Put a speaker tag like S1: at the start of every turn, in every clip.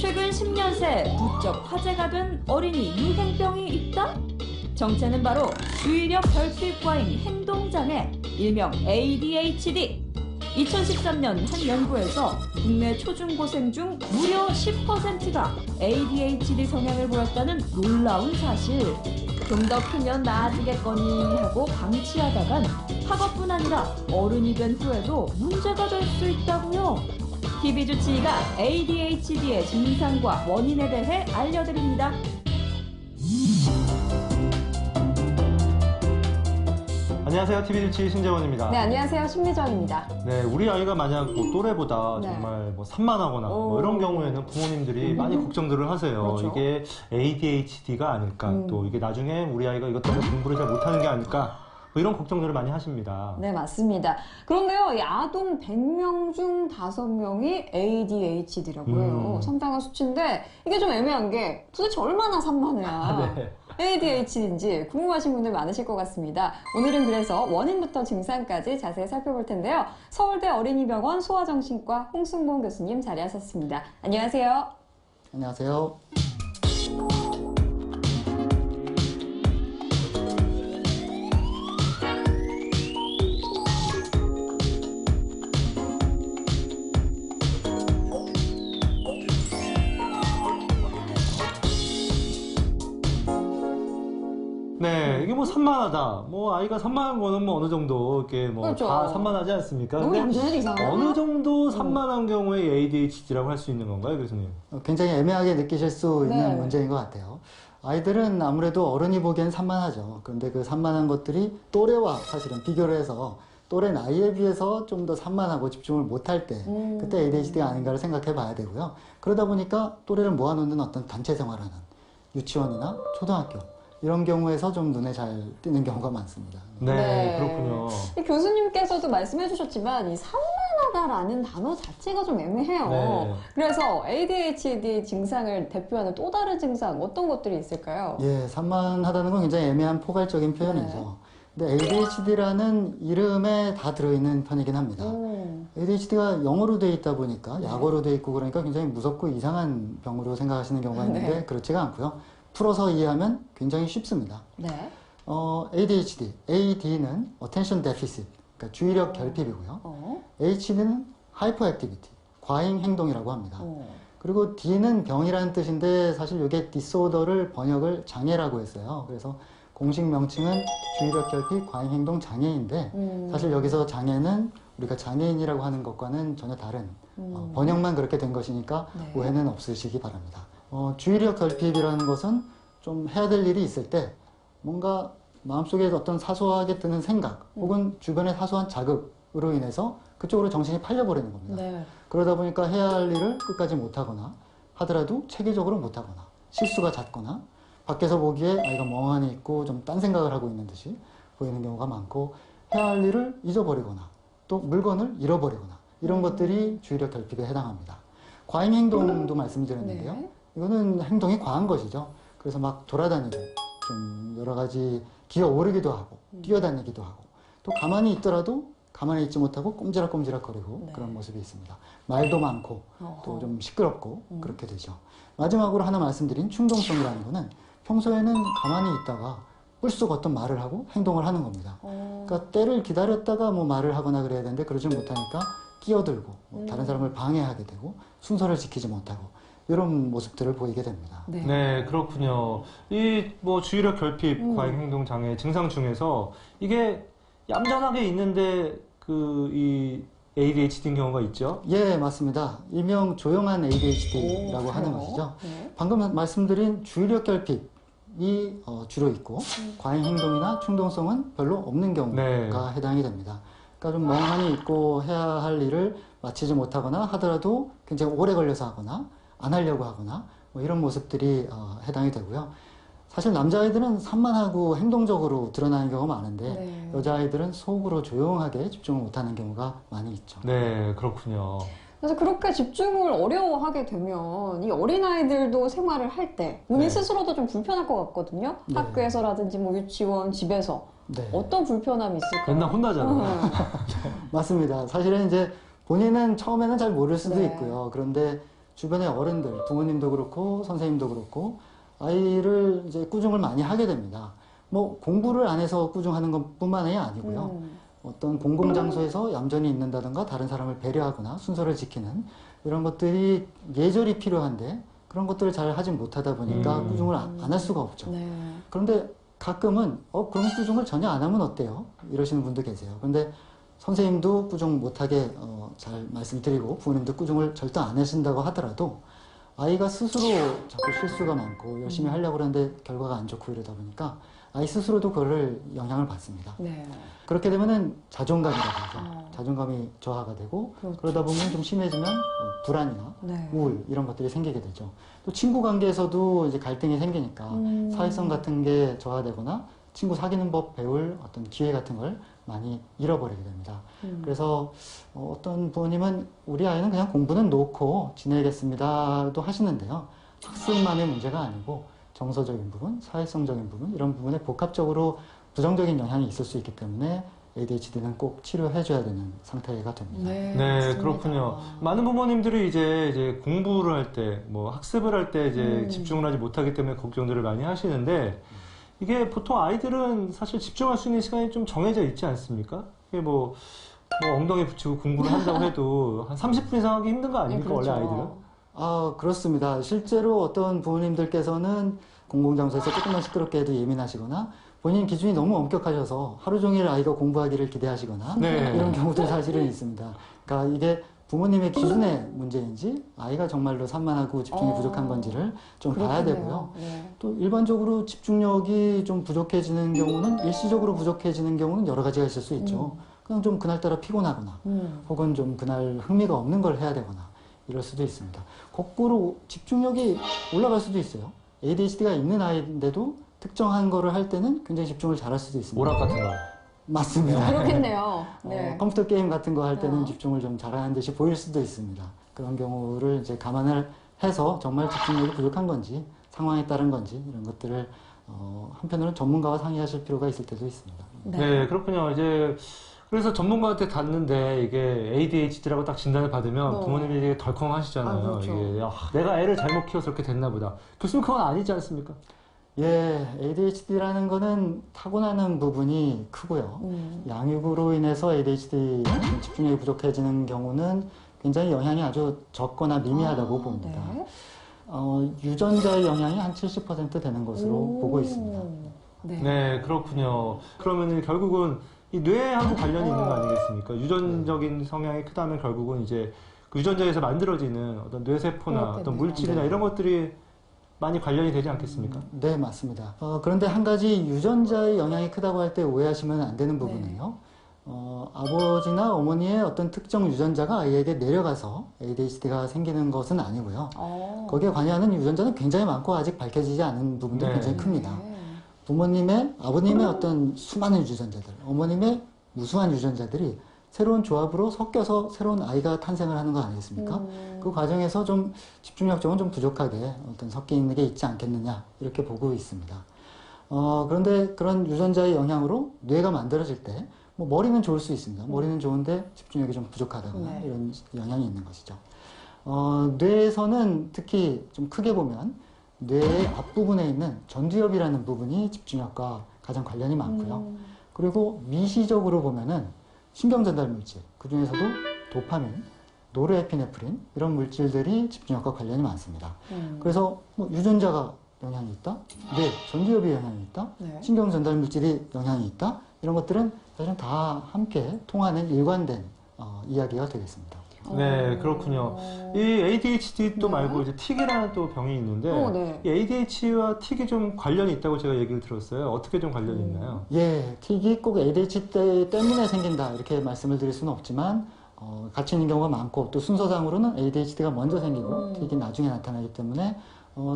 S1: 최근 10년 새 부쩍 화제가 된 어린이 유행병이 있다? 정체는 바로 주의력 결핍 과잉 행동장애, 일명 ADHD. 2013년 한 연구에서 국내 초중고생 중 무려 10%가 ADHD 성향을 보였다는 놀라운 사실. 좀 더 크면 나아지겠거니 하고 방치하다간 학업뿐 아니라 어른이 된 후에도 문제가 될 수 있다고요. TV주치의가 ADHD의 증상과 원인에 대해 알려드립니다.
S2: 안녕하세요. TV주치의 신재원입니다.
S3: 네, 안녕하세요. 신미정입니다.
S2: 네, 우리 아이가 만약 또래보다
S3: 네.
S2: 정말 산만하거나 이런 경우에는 부모님들이 많이 걱정들을 하세요.
S3: 그렇죠.
S2: 이게 ADHD가 아닐까, 또 이게 나중에 우리 아이가 이것 때문에 공부를 잘 못하는 게 아닐까, 이런 걱정들을 많이 하십니다.
S3: 네, 맞습니다. 그런데요, 이 아동 100명 중 5명이 ADHD라고 해요. 상당한 수치인데 이게 좀 애매한 게 도대체 얼마나 산만해야
S2: 네.
S3: ADHD인지 궁금하신 분들 많으실 것 같습니다. 오늘은 그래서 원인부터 증상까지 자세히 살펴볼 텐데요. 서울대 어린이병원 소아정신과 홍승봉 교수님 자리하셨습니다. 안녕하세요.
S4: 안녕하세요.
S2: 네, 이게 산만하다. 아이가 산만한 거는 어느 정도 이렇게
S3: 그렇죠.
S2: 다 산만하지 않습니까?
S3: 너무
S2: 근데
S3: 얌전해도 이상하다.
S2: 어느 정도 산만한 경우에 ADHD라고 할 수 있는 건가요, 교수님?
S4: 굉장히 애매하게 느끼실 수 있는
S3: 네.
S4: 문제인 것 같아요. 아이들은 아무래도 어른이 보기엔 산만하죠. 그런데 그 산만한 것들이 또래와 사실은 비교를 해서 또래 나이에 비해서 좀 더 산만하고 집중을 못할 때 그때 ADHD가 아닌가를 생각해 봐야 되고요. 그러다 보니까 또래를 모아놓는 어떤 단체 생활하는 유치원이나 초등학교 이런 경우에서 좀 눈에 잘 띄는 경우가 많습니다.
S2: 네, 그렇군요.
S3: 이 교수님께서도 말씀해 주셨지만 이 산만하다라는 단어 자체가 좀 애매해요.
S2: 네.
S3: 그래서 ADHD 증상을 대표하는 또 다른 증상 어떤 것들이 있을까요?
S4: 예, 산만하다는 건 굉장히 애매한 포괄적인 표현이죠. 근데 ADHD라는 이름에 다 들어있는 편이긴 합니다. ADHD가 영어로 돼 있다 보니까 약어로 돼 있고 그러니까 굉장히 무섭고 이상한 병으로 생각하시는 경우가 있는데 그렇지가 않고요. 풀어서 이해하면 굉장히 쉽습니다.
S3: 네.
S4: ADHD, AD는 Attention Deficit, 그러니까 주의력 결핍이고요. HD는 Hyperactivity, 과잉 행동이라고 합니다. 그리고 D는 병이라는 뜻인데 사실 이게 디스오더를 번역을 장애라고 했어요. 그래서 공식 명칭은 주의력 결핍 과잉 행동 장애인데 사실 여기서 장애는 우리가 장애인이라고 하는 것과는 전혀 다른 번역만 그렇게 된 것이니까 오해는 없으시기 바랍니다. 주의력 결핍이라는 것은 좀 해야 될 일이 있을 때 뭔가 마음속에 어떤 사소하게 드는 생각 혹은 주변의 사소한 자극으로 인해서 그쪽으로 정신이 팔려버리는 겁니다.
S3: 네.
S4: 그러다 보니까 해야 할 일을 끝까지 못하거나 하더라도 체계적으로 못하거나 실수가 잦거나 밖에서 보기에 아이가 멍하니 있고 좀 딴 생각을 하고 있는 듯이 보이는 경우가 많고 해야 할 일을 잊어버리거나 또 물건을 잃어버리거나 이런 것들이 주의력 결핍에 해당합니다. 과잉 행동도 말씀드렸는데요.
S3: 네.
S4: 이거는 행동이 과한 것이죠. 그래서 막 돌아다니고 좀 여러 가지 기어 오르기도 하고 뛰어다니기도 하고 또 가만히 있더라도 가만히 있지 못하고 꼼지락꼼지락 거리고 그런 모습이 있습니다. 말도 많고 또 좀 시끄럽고 그렇게 되죠. 마지막으로 하나 말씀드린 충동성이라는 거는 평소에는 가만히 있다가 불쑥 어떤 말을 하고 행동을 하는 겁니다. 그러니까 때를 기다렸다가 말을 하거나 그래야 되는데 그러지 못하니까 끼어들고 다른 사람을 방해하게 되고 순서를 지키지 못하고 이런 모습들을 보이게 됩니다.
S2: 네, 그렇군요. 이 주의력 결핍 과잉 행동 장애 증상 중에서 이게 얌전하게 있는데 이 ADHD인 경우가 있죠?
S4: 예, 맞습니다. 일명 조용한 ADHD라고 하는 것이죠. 방금 말씀드린 주의력 결핍이 주로 있고 과잉 행동이나 충동성은 별로 없는 경우가 해당이 됩니다. 그러니까 좀 멍하니 있고 해야 할 일을 마치지 못하거나 하더라도 굉장히 오래 걸려서 하거나 안 하려고 하거나 이런 모습들이 해당이 되고요. 사실 남자아이들은 산만하고 행동적으로 드러나는 경우가 많은데 여자아이들은 속으로 조용하게 집중을 못하는 경우가 많이 있죠.
S2: 네, 그렇군요.
S3: 그래서 그렇게 집중을 어려워하게 되면 이 어린아이들도 생활을 할 때 본인 스스로도 좀 불편할 것 같거든요. 학교에서라든지 유치원, 집에서 어떤 불편함이 있을까요?
S2: 맨날 혼나잖아요.
S4: 맞습니다. 사실은 이제 본인은 처음에는 잘 모를 수도 있고요. 그런데 주변의 어른들, 부모님도 그렇고 선생님도 그렇고 아이를 이제 꾸중을 많이 하게 됩니다. 뭐 공부를 안 해서 꾸중하는 것뿐만이 아니고요. 어떤 공공장소에서 얌전히 있는다든가 다른 사람을 배려하거나 순서를 지키는 이런 것들이 예절이 필요한데 그런 것들을 잘 하지 못하다 보니까 꾸중을 안 할 수가 없죠.
S3: 네.
S4: 그런데 가끔은 그럼 꾸중을 전혀 안 하면 어때요? 이러시는 분도 계세요. 그런데 선생님도 꾸중 못하게 잘 말씀드리고 부모님도 꾸중을 절대 안 하신다고 하더라도 아이가 스스로 자꾸 실수가 많고 열심히 하려고 그러는데 결과가 안 좋고 이러다 보니까 아이 스스로도 그거를 영향을 받습니다.
S3: 네.
S4: 그렇게 되면은 자존감이라고 하죠. 자존감이 저하가 되고
S3: 그렇죠.
S4: 그러다 보면 좀 심해지면 불안이나
S3: 네.
S4: 우울 이런 것들이 생기게 되죠. 또 친구 관계에서도 이제 갈등이 생기니까 사회성 같은 게 저하되거나 친구 사귀는 법 배울 어떤 기회 같은 걸 많이 잃어버리게 됩니다. 그래서 어떤 부모님은 우리 아이는 그냥 공부는 놓고 지내겠습니다도 하시는데요. 학습만의 문제가 아니고 정서적인 부분, 사회성적인 부분 이런 부분에 복합적으로 부정적인 영향이 있을 수 있기 때문에 ADHD는 꼭 치료해줘야 되는 상태가 됩니다.
S3: 네,
S2: 네,
S3: 맞습니다.
S2: 그렇군요. 많은 부모님들이 이제 공부를 할 때, 뭐 학습을 할 때 이제 집중을 하지 못하기 때문에 걱정들을 많이 하시는데 이게 보통 아이들은 사실 집중할 수 있는 시간이 좀 정해져 있지 않습니까? 이게 뭐 엉덩이 붙이고 공부를 한다고 해도 한 30분 이상 하기 힘든 거 아닙니까?
S3: 네, 그렇죠.
S2: 원래 아이들은?
S4: 그렇습니다. 실제로 어떤 부모님들께서는 공공장소에서 조금만 시끄럽게 해도 예민하시거나 본인 기준이 너무 엄격하셔서 하루 종일 아이가 공부하기를 기대하시거나
S2: 네.
S4: 이런 경우도 사실은 있습니다. 그러니까 이게 부모님의 기준의 문제인지 아이가 정말로 산만하고 집중이 부족한 건지를 좀 봐야 되고요.
S3: 네.
S4: 또 일반적으로 집중력이 좀 부족해지는 경우는 일시적으로 부족해지는 경우는 여러 가지가 있을 수 있죠. 그냥 좀 그날따라 피곤하거나 혹은 좀 그날 흥미가 없는 걸 해야 되거나 이럴 수도 있습니다. 거꾸로 집중력이 올라갈 수도 있어요. ADHD가 있는 아이인데도 특정한 거를 할 때는 굉장히 집중을 잘할 수도 있습니다.
S2: 오락 같은 거.
S4: 맞습니다.
S3: 그렇겠네요. 네.
S4: 컴퓨터 게임 같은 거 할 때는
S3: 어.
S4: 집중을 좀 잘하는 듯이 보일 수도 있습니다. 그런 경우를 이제 감안을 해서 정말 집중력이 부족한 건지 상황에 따른 건지 이런 것들을 한편으로는 전문가와 상의하실 필요가 있을 때도 있습니다.
S2: 네, 그렇군요. 이제 그래서 전문가한테 갔는데 이게 ADHD라고 딱 진단을 받으면 부모님이 되게 덜컹하시잖아요.
S3: 그렇죠.
S2: 이게 내가 애를 잘못 키워서 이렇게 됐나 보다. 교수님 그건 아니지 않습니까?
S4: 예, ADHD라는 거는 타고나는 부분이 크고요. 양육으로 인해서 ADHD 집중력이 부족해지는 경우는 굉장히 영향이 아주 적거나 미미하다고 봅니다.
S3: 네.
S4: 유전자의 영향이 한 70% 되는 것으로 보고 있습니다.
S2: 네, 그렇군요. 그러면 결국은 이 뇌하고 관련이 있는 거 아니겠습니까? 유전적인 성향이 크다면 결국은 이제 그 유전자에서 만들어지는 어떤 뇌세포나 어떤 물질이나 이런 것들이 많이 관련이 되지 않겠습니까?
S4: 네, 맞습니다. 그런데 한 가지 유전자의 영향이 크다고 할 때 오해하시면 안 되는 부분은요. 아버지나 어머니의 어떤 특정 유전자가 아이에게 내려가서 ADHD가 생기는 것은 아니고요. 거기에 관여하는 유전자는 굉장히 많고 아직 밝혀지지 않은 부분도
S2: 네.
S4: 굉장히 큽니다. 부모님의, 아버님의 어떤 수많은 유전자들, 어머님의 무수한 유전자들이 새로운 조합으로 섞여서 새로운 아이가 탄생을 하는 거 아니겠습니까? 그 과정에서 좀 집중력적으로 좀 부족하게 어떤 섞여 있는 게 있지 않겠느냐 이렇게 보고 있습니다. 그런데 그런 유전자의 영향으로 뇌가 만들어질 때 뭐 머리는 좋을 수 있습니다. 머리는 좋은데 집중력이 좀 부족하다거나 이런 영향이 있는 것이죠. 뇌에서는 특히 좀 크게 보면 뇌의 앞부분에 있는 전두엽이라는 부분이 집중력과 가장 관련이 많고요. 그리고 미시적으로 보면은 신경전달 물질, 그 중에서도 도파민, 노르에피네프린 이런 물질들이 집중력과 관련이 많습니다. 그래서 뭐 유전자가 영향이 있다, 뇌, 전두엽이 영향이 있다, 신경전달 물질이 영향이 있다 이런 것들은 사실은 다 함께 통하는 일관된 이야기가 되겠습니다.
S2: 네, 그렇군요. 이 ADHD도 말고 이제 틱이라는 또 병이 있는데 이 ADHD와 틱이 좀 관련이 있다고 제가 얘기를 들었어요. 어떻게 좀 관련이 있나요?
S4: 예, 틱이 꼭 ADHD 때문에 생긴다 이렇게 말씀을 드릴 수는 없지만 같이 있는 경우가 많고 또 순서상으로는 ADHD가 먼저 생기고 틱이 나중에 나타나기 때문에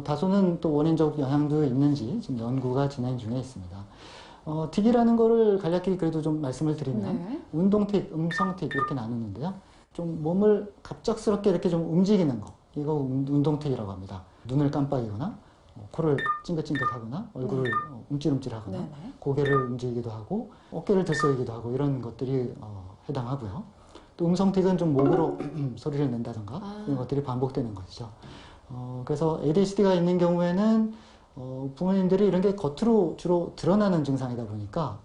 S4: 다소는 또 원인적 영향도 있는지 지금 연구가 진행 중에 있습니다. 틱이라는 거를 간략히 그래도 좀 말씀을 드리면 운동틱, 음성틱 이렇게 나누는데요. 좀 몸을 갑작스럽게 이렇게 좀 움직이는 거, 이거 운동틱이라고 합니다. 눈을 깜빡이거나 코를 찡긋찡긋하거나 얼굴을 움찔움찔하거나 고개를 움직이기도 하고 어깨를 들썩이기도 하고 이런 것들이 해당하고요. 또 음성틱은 좀 목으로 소리를 낸다던가 이런 것들이 반복되는 것이죠. 그래서 ADHD가 있는 경우에는 부모님들이 이런 게 겉으로 주로 드러나는 증상이다 보니까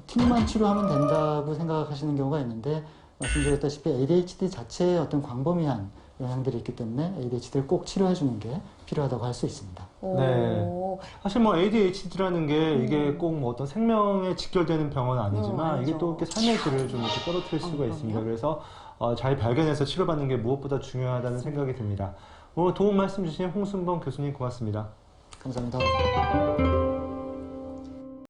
S4: 틱만 치료하면 된다고 생각하시는 경우가 있는데 말씀드렸다시피 ADHD 자체에 어떤 광범위한 영향들이 있기 때문에 ADHD를 꼭 치료해 주는 게 필요하다고 할 수 있습니다.
S2: 네. 사실 뭐 ADHD라는 게 이게 꼭 뭐 어떤 생명에 직결되는 병은 아니지만 이게 또 이렇게 삶의 질을 좀 이렇게 떨어뜨릴 수가 있습니다. 그래서 잘 발견해서 치료받는 게 무엇보다 중요하다는 생각이 듭니다. 오늘 도움 말씀 주신 홍순범 교수님 고맙습니다.
S4: 감사합니다.